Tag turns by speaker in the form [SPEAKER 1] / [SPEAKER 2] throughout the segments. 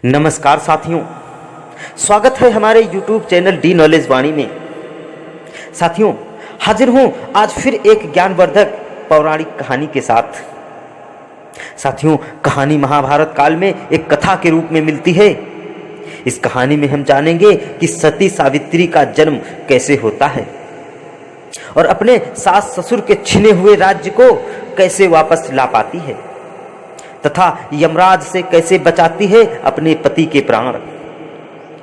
[SPEAKER 1] नमस्कार साथियों, स्वागत है हमारे YouTube चैनल डी नॉलेज वाणी में। साथियों, हाजिर हूं आज फिर एक ज्ञानवर्धक पौराणिक कहानी के साथ। साथियों, कहानी महाभारत काल में एक कथा के रूप में मिलती है। इस कहानी में हम जानेंगे कि सती सावित्री का जन्म कैसे होता है और अपने सास ससुर के छिने हुए राज्य को कैसे वापस ला पाती है तथा यमराज से कैसे बचाती है अपने पति के प्राण।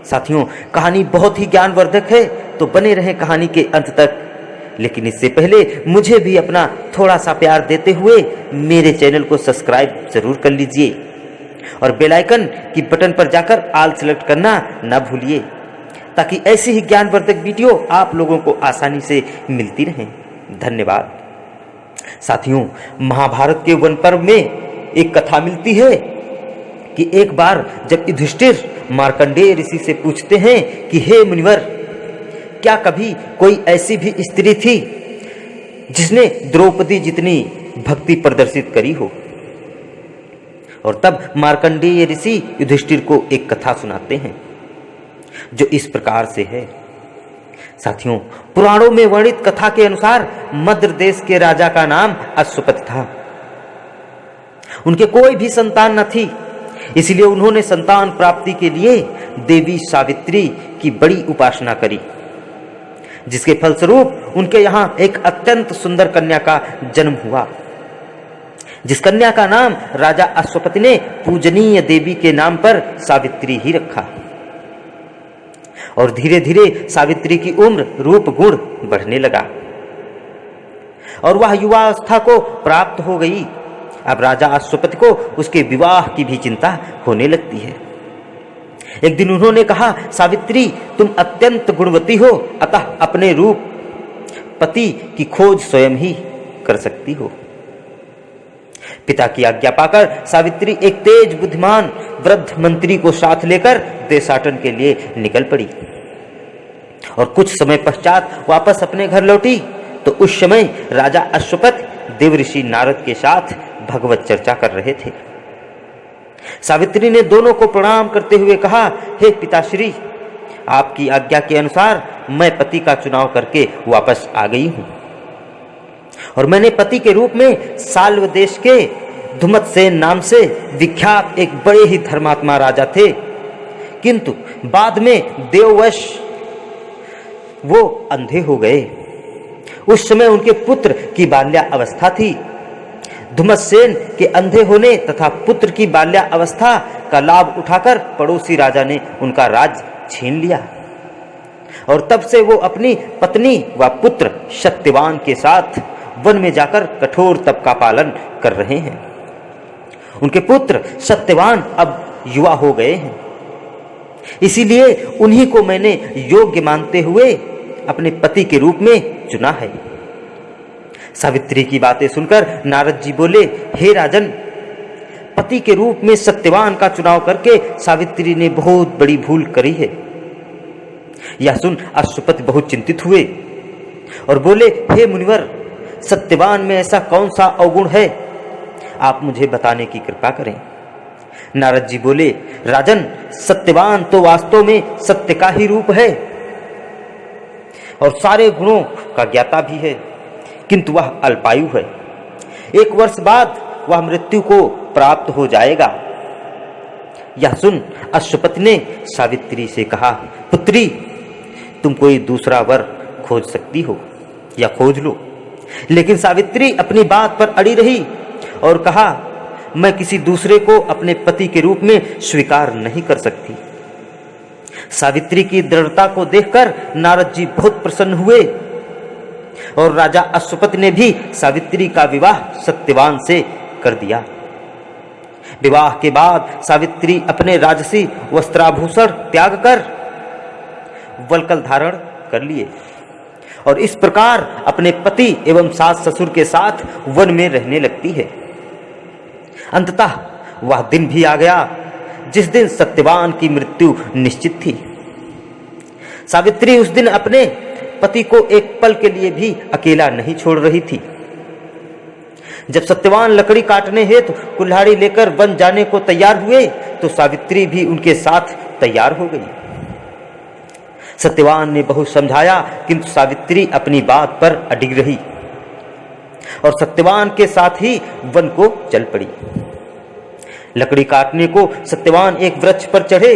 [SPEAKER 1] साथियों, कहानी बहुत ही ज्ञानवर्धक है, तो बने रहें कहानी के अंत तक। लेकिन इससे पहले मुझे भी अपना थोड़ा सा प्यार देते हुए मेरे चैनल को सब्सक्राइब जरूर कर लीजिए और बेल आइकन की बटन पर जाकर ऑल सेलेक्ट करना ना भूलिए, ताकि ऐसी ही ज्ञानवर्धक वीडियो आप लोगों को आसानी से मिलती रहें। धन्यवाद। साथियों, महाभारत के वन पर्व में एक कथा मिलती है कि एक बार जब युधिष्ठिर मार्कंडेय ऋषि से पूछते हैं कि हे मुनिवर, क्या कभी कोई ऐसी भी स्त्री थी जिसने द्रौपदी जितनी भक्ति प्रदर्शित करी हो? और तब मार्कंडेय ऋषि युधिष्ठिर को एक कथा सुनाते हैं जो इस प्रकार से है। साथियों, पुराणों में वर्णित कथा के अनुसार मद्र देश के राजा का नाम अश्वपति था। उनके कोई भी संतान न थी, इसलिए उन्होंने संतान प्राप्ति के लिए देवी सावित्री की बड़ी उपासना करी, जिसके फलस्वरूप उनके यहाँ एक अत्यंत सुंदर कन्या का जन्म हुआ, जिस कन्या का नाम राजा अश्वपति ने पूजनीय देवी के नाम पर सावित्री ही रखा। और धीरे धीरे सावित्री की उम्र रूप गुण बढ़ने लगा और वह युवावस्था को प्राप्त हो गई। अब राजा अश्वपति को उसके विवाह की भी चिंता होने लगती है। एक दिन उन्होंने कहा, सावित्री, तुम अत्यंत गुणवती हो, अतः अपने रूप पति की खोज स्वयं ही कर सकती हो। पिता की आज्ञा पाकर सावित्री एक तेज बुद्धिमान वृद्ध मंत्री को साथ लेकर देशाटन के लिए निकल पड़ी और कुछ समय पश्चात वापस अपने घर लौटी तो उस समय राजा अश्वपति देवऋषि नारद के साथ भगवत चर्चा कर रहे थे। सावित्री ने दोनों को प्रणाम करते हुए कहा, हे पिताश्री, आपकी आज्ञा के अनुसार मैं पति का चुनाव करके वापस आ गई हूं और मैंने पति के रूप में साल्व देश के धुमतसेन नाम से विख्यात एक बड़े ही धर्मात्मा राजा थे, किंतु बाद में देववश वो अंधे हो गए। उस समय उनके पुत्र की बाल्या अवस्था थी। धुमतसेन के अंधे होने तथा पुत्र की बाल्या अवस्था का लाभ उठाकर पड़ोसी राजा ने उनका राज छीन लिया और तब से वो अपनी पत्नी व पुत्र सत्यवान के साथ वन में जाकर कठोर तप का पालन कर रहे हैं। उनके पुत्र सत्यवान अब युवा हो गए हैं, इसीलिए उन्हीं को मैंने योग्य मानते हुए अपने पति के रूप में चुना है। सावित्री की बातें सुनकर नारद जी बोले, हे राजन, पति के रूप में सत्यवान का चुनाव करके सावित्री ने बहुत बड़ी भूल करी है। यह सुन अश्वपति बहुत चिंतित हुए और बोले, हे मुनिवर, सत्यवान में ऐसा कौन सा अवगुण है, आप मुझे बताने की कृपा करें। नारद जी बोले, राजन, सत्यवान तो वास्तव में सत्य का ही रूप है और सारे गुणों का ज्ञाता भी है, किंतु वह अल्पायु है। 1 वर्ष बाद वह मृत्यु को प्राप्त हो जाएगा। यह सुन अश्वपति ने सावित्री से कहा, पुत्री, तुम कोई दूसरा वर खोज सकती हो या खोज लो। लेकिन सावित्री अपनी बात पर अड़ी रही और कहा, मैं किसी दूसरे को अपने पति के रूप में स्वीकार नहीं कर सकती। सावित्री की दृढ़ता को देखकर नारद जी बहुत प्रसन्न हुए और राजा अश्वपति ने भी सावित्री का विवाह सत्यवान से कर दिया। विवाह के बाद सावित्री अपने राजसी वस्त्राभूषण त्याग कर वल्कल धारण कर लिए और इस प्रकार अपने पति एवं सास ससुर के साथ वन में रहने लगती है। अंततः वह दिन भी आ गया जिस दिन सत्यवान की मृत्यु निश्चित थी। सावित्री उस दिन अपने पति को एक पल के लिए भी अकेला नहीं छोड़ रही थी। जब सत्यवान लकड़ी काटने हेतु कुल्हाड़ी लेकर वन जाने को तैयार हुए तो सावित्री भी उनके साथ तैयार हो गई। सत्यवान ने बहुत समझाया, किंतु सावित्री अपनी बात पर अडिग रही और सत्यवान के साथ ही वन को चल पड़ी। लकड़ी काटने को सत्यवान एक वृक्ष पर चढ़े,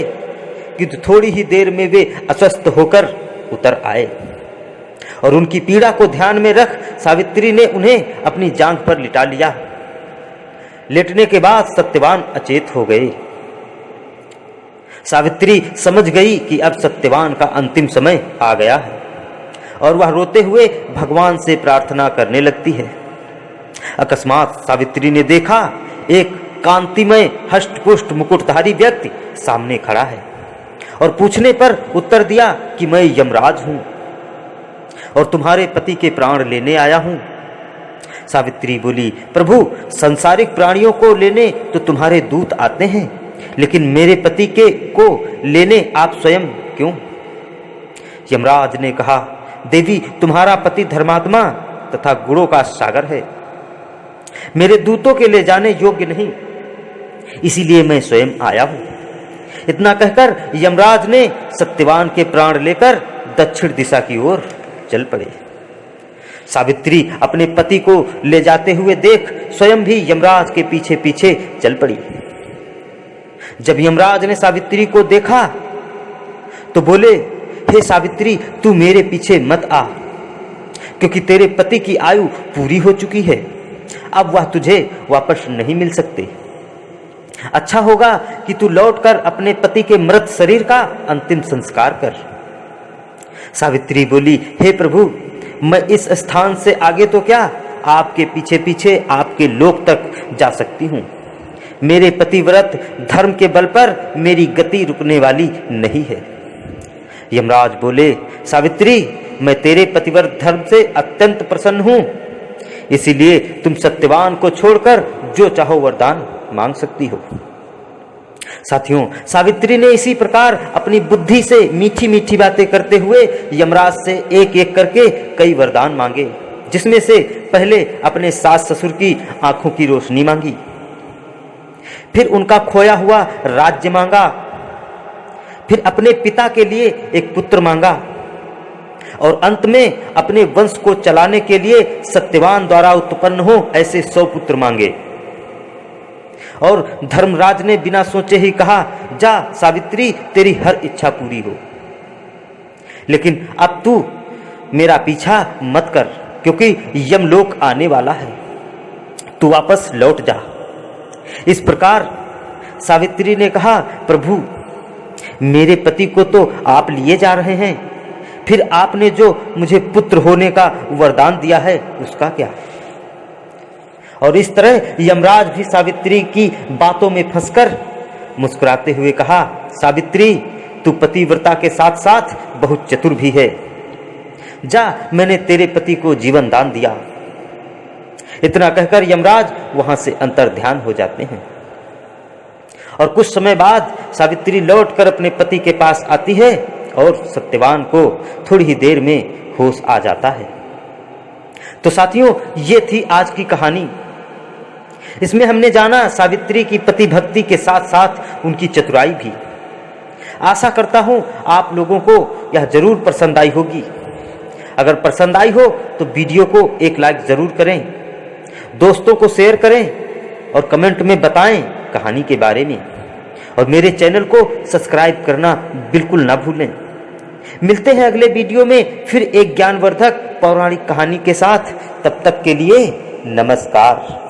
[SPEAKER 1] किंतु थोड़ी ही देर में वे अस्वस्थ होकर उतर आए और उनकी पीड़ा को ध्यान में रख सावित्री ने उन्हें अपनी जांघ पर लिटा लिया। लेटने के बाद सत्यवान अचेत हो गए। सावित्री समझ गई कि अब सत्यवान का अंतिम समय आ गया है और वह रोते हुए भगवान से प्रार्थना करने लगती है। अकस्मात सावित्री ने देखा एक कांतिमय हष्टपुष्ट मुकुटधारी व्यक्ति सामने खड़ा है और पूछने पर उत्तर दिया कि मैं यमराज हूं और तुम्हारे पति के प्राण लेने आया हूं। सावित्री बोली, प्रभु, सांसारिक प्राणियों को लेने तो तुम्हारे दूत आते हैं, लेकिन मेरे पति के को लेने आप स्वयं क्यों? यमराज ने कहा, देवी, तुम्हारा पति धर्मात्मा तथा गुणों का सागर है, मेरे दूतों के ले जाने योग्य नहीं, इसीलिए मैं स्वयं आया हूं। इतना कहकर यमराज ने सत्यवान के प्राण लेकर दक्षिण दिशा की ओर चल पड़े। सावित्री अपने पति को ले जाते हुए देख स्वयं भी यमराज के पीछे पीछे चल पड़ी। जब यमराज ने सावित्री को देखा तो बोले, हे सावित्री, तू मेरे पीछे मत आ, क्योंकि तेरे पति की आयु पूरी हो चुकी है, अब वह तुझे वापस नहीं मिल सकते। अच्छा होगा कि तू लौटकर अपने पति के मृत शरीर का अंतिम संस्कार कर। सावित्री बोली, हे प्रभु, मैं इस स्थान से आगे तो क्या, आपके पीछे पीछे आपके लोक तक जा सकती हूँ। मेरे पतिव्रत धर्म के बल पर मेरी गति रुकने वाली नहीं है। यमराज बोले, सावित्री, मैं तेरे पतिव्रत धर्म से अत्यंत प्रसन्न हूँ, इसीलिए तुम सत्यवान को छोड़कर जो चाहो वरदान मांग सकती हो। साथियों, सावित्री ने इसी प्रकार अपनी बुद्धि से मीठी मीठी बातें करते हुए यमराज से एक एक करके कई वरदान मांगे, जिसमें से पहले अपने सास ससुर की आंखों की रोशनी मांगी, फिर उनका खोया हुआ राज्य मांगा, फिर अपने पिता के लिए एक पुत्र मांगा और अंत में अपने वंश को चलाने के लिए सत्यवान द्वारा उत्पन्न हो ऐसे 100 पुत्र मांगे। और धर्मराज ने बिना सोचे ही कहा, जा सावित्री, तेरी हर इच्छा पूरी हो, लेकिन अब तू मेरा पीछा मत कर, क्योंकि यमलोक आने वाला है, तू वापस लौट जा। इस प्रकार सावित्री ने कहा, प्रभु, मेरे पति को तो आप लिए जा रहे हैं, फिर आपने जो मुझे पुत्र होने का वरदान दिया है उसका क्या? और इस तरह यमराज भी सावित्री की बातों में फंसकर मुस्कुराते हुए कहा, सावित्री, तू पतिव्रता के साथ साथ बहुत चतुर भी है, जा, मैंने तेरे पति को जीवन दान दिया। इतना कहकर यमराज वहां से अंतर्ध्यान हो जाते हैं और कुछ समय बाद सावित्री लौटकर अपने पति के पास आती है और सत्यवान को थोड़ी ही देर में होश आ जाता है। तो साथियों, ये थी आज की कहानी। इसमें हमने जाना सावित्री की पति भक्ति के साथ साथ उनकी चतुराई भी। आशा करता हूं आप लोगों को यह जरूर पसंद आई होगी। अगर पसंद आई हो तो वीडियो को एक लाइक जरूर करें, दोस्तों को शेयर करें और कमेंट में बताएं कहानी के बारे में, और मेरे चैनल को सब्सक्राइब करना बिल्कुल ना भूलें। मिलते हैं अगले वीडियो में फिर एक ज्ञानवर्धक पौराणिक कहानी के साथ। तब तक के लिए नमस्कार।